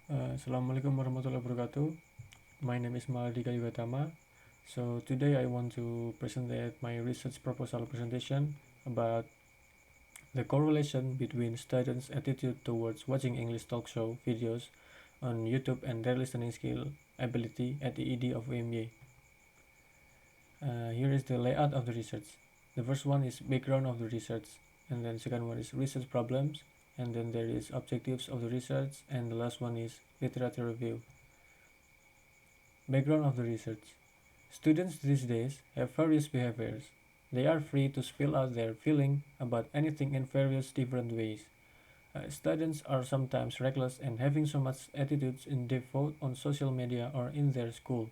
Assalamualaikum warahmatullahi wabarakatuh. My name is Mahardhika Yogathama. So today I want to present my research proposal presentation about the correlation between students' attitude towards watching English talk show videos on YouTube and their listening skill ability at the ED of UMY. Here is the layout of the research. The first one is background of the research, and then second one is research problems, and then there is objectives of the research, and the last one is literature review. Background of the research. Students these days have various behaviors. They are free to spill out their feeling about anything in various different ways. Students are sometimes reckless and having so much attitudes in default on social media or in their school.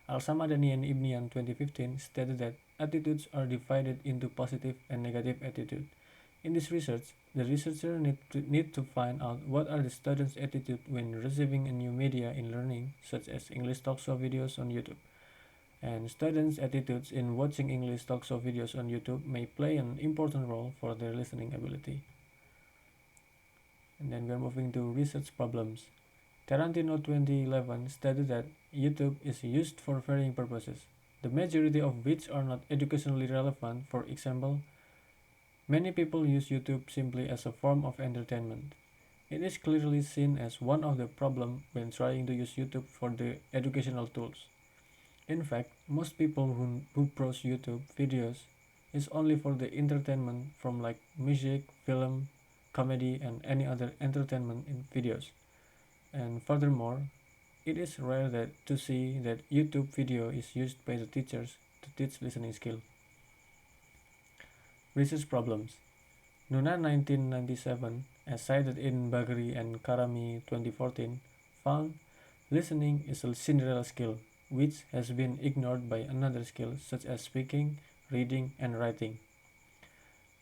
Al-Samadani and Ibnian 2015 stated that attitudes are divided into positive and negative attitude. In this research, the researcher need to find out what are the students' attitude when receiving a new media in learning, such as English talk show videos on YouTube. And students' attitudes in watching English talk show videos on YouTube may play an important role for their listening ability. And then we are moving to research problems. Tarantino 2011 stated that YouTube is used for varying purposes, the majority of which are not educationally relevant. For example, many people use YouTube simply as a form of entertainment. It is clearly seen as one of the problems when trying to use YouTube for the educational tools. In fact, most people who browse YouTube videos is only for the entertainment from like music, film, comedy, and any other entertainment in videos. And furthermore, it is rare to see that YouTube video is used by the teachers to teach listening skill. Research problems. Nuna 1997, as cited in Bagri and Karami 2014, found listening is a Cinderella skill which has been ignored by another skill such as speaking, reading, and writing.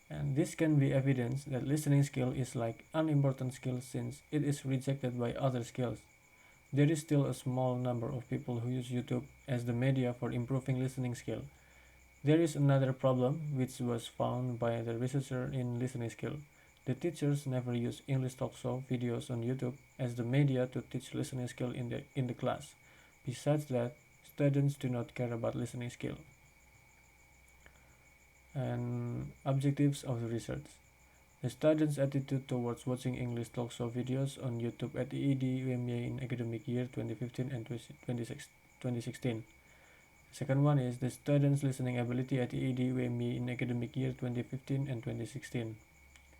And this can be evidence that listening skill is like unimportant skill since it is rejected by other skills. There is still a small number of people who use YouTube as the media for improving listening skill. There is another problem which was found by the researcher in listening skill. The teachers never use English talk show videos on YouTube as the media to teach listening skill in the class. Besides that, students do not care about listening skill. And objectives of the research. The students' attitude towards watching English talk show videos on YouTube at the ED-UMA in academic year 2015 and 2016. Second one is the students' listening ability at the ED-UMA in academic year 2015 and 2016.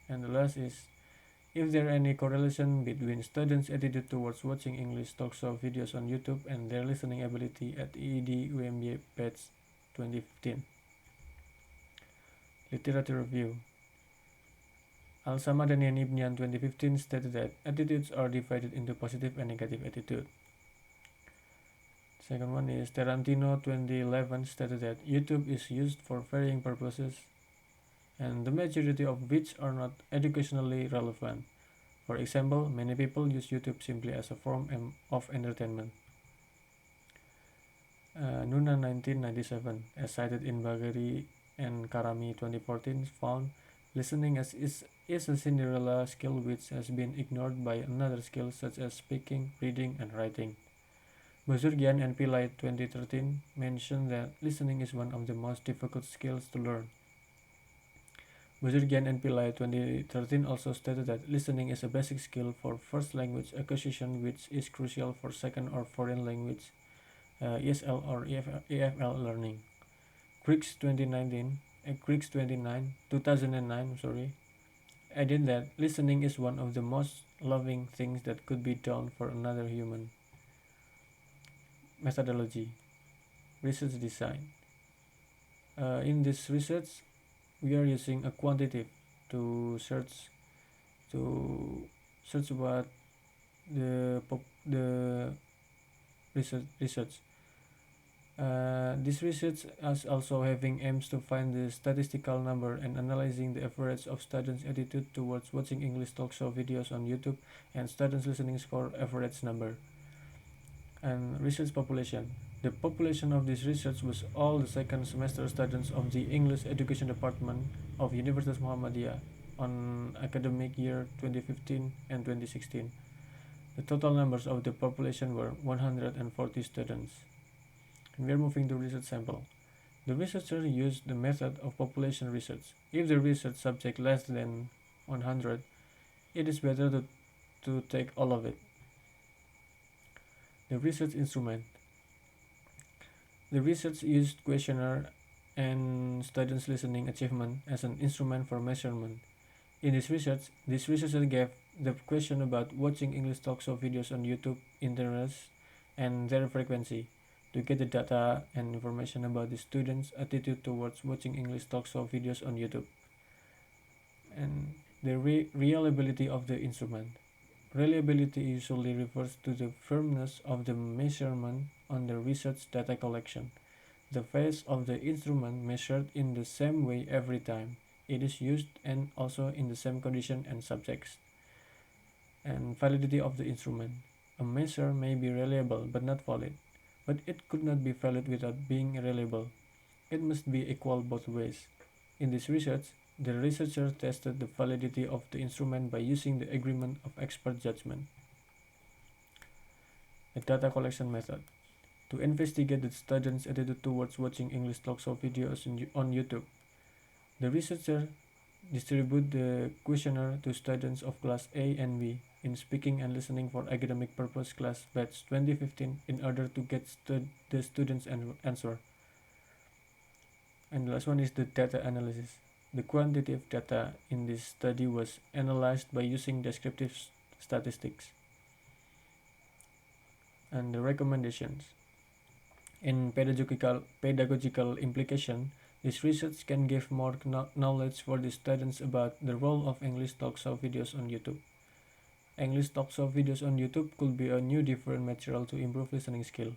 And the last is if there any correlation between students' attitude towards watching English talk show videos on YouTube and their listening ability at the ED-UMA batch 2015. Literature review. Al-Samadani and Ibnian 2015 stated that attitudes are divided into positive and negative attitude. Second one is Tarantino 2011 stated that YouTube is used for varying purposes and the majority of which are not educationally relevant. For example, many people use YouTube simply as a form of entertainment. Nuna 1997, as cited in Bagheri and Karami 2014, found listening is a Cinderella skill which has been ignored by another skill such as speaking, reading, and writing. Bozurgian and Pillai 2013 mentioned that listening is one of the most difficult skills to learn. Bozurgian and Pillai 2013 also stated that listening is a basic skill for first language acquisition which is crucial for second or foreign language ESL or EFL learning. Griggs 2009 added that listening is one of the most loving things that could be done for another human. Methodology. Research design. In this research, we are using a quantitative to search what the research. This research is also having aims to find the statistical number and analyzing the average of students' attitude towards watching English talk show videos on YouTube and students' listening score average number. And research population. The population of this research was all the second semester students of the English Education Department of Universitas Muhammadiyah on academic year 2015 and 2016. The total numbers of the population were 140 students. We are moving to research sample. The researcher used the method of population research. If the research subject less than 100, it is better to take all of it. The research instrument. The research used questionnaire and students' listening achievement as an instrument for measurement. In this researcher gave the question about watching English talk show videos on YouTube interest and their frequency to get the data and information about the students' attitude towards watching English talk show videos on YouTube. And the reliability of the instrument. Reliability usually refers to the firmness of the measurement on the research data collection. The phase of the instrument measured in the same way every time it is used and also in the same condition and subjects. And validity of the instrument. A measure may be reliable but not valid, but it could not be valid without being reliable. It must be equal both ways. In this research, the researcher tested the validity of the instrument by using the agreement of expert judgment. A data collection method. To investigate the students' attitude towards watching English talk show videos on YouTube, the researcher distributed the questionnaire to students of class A and B in speaking and listening for academic purpose class batch 2015 in order to get the students' answer. And the last one is the data analysis. The quantitative data in this study was analyzed by using descriptive statistics. And the recommendations. In pedagogical implication, this research can give more knowledge for the students about the role of English talk show videos on YouTube. English talk show videos on YouTube could be a new different material to improve listening skill.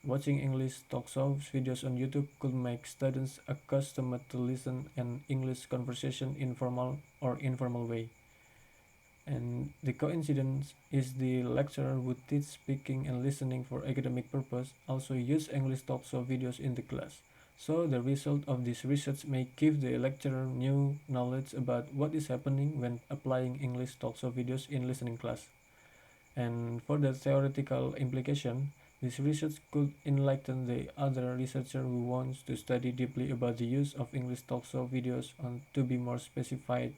Watching English talk show videos on YouTube could make students accustomed to listen an English conversation in formal or informal way. And the coincidence is the lecturer who teach speaking and listening for academic purpose also use English talk show videos in the class. So the result of this research may give the lecturer new knowledge about what is happening when applying English talk show videos in listening class. And for the theoretical implication, this research could enlighten the other researcher who wants to study deeply about the use of English talk show videos to be more specified,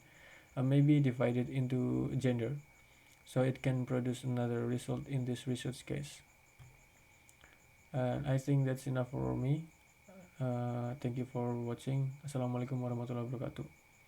maybe divided into gender, so it can produce another result in this research case. I think that's enough for me. Thank you for watching. Assalamualaikum warahmatullahi wabarakatuh.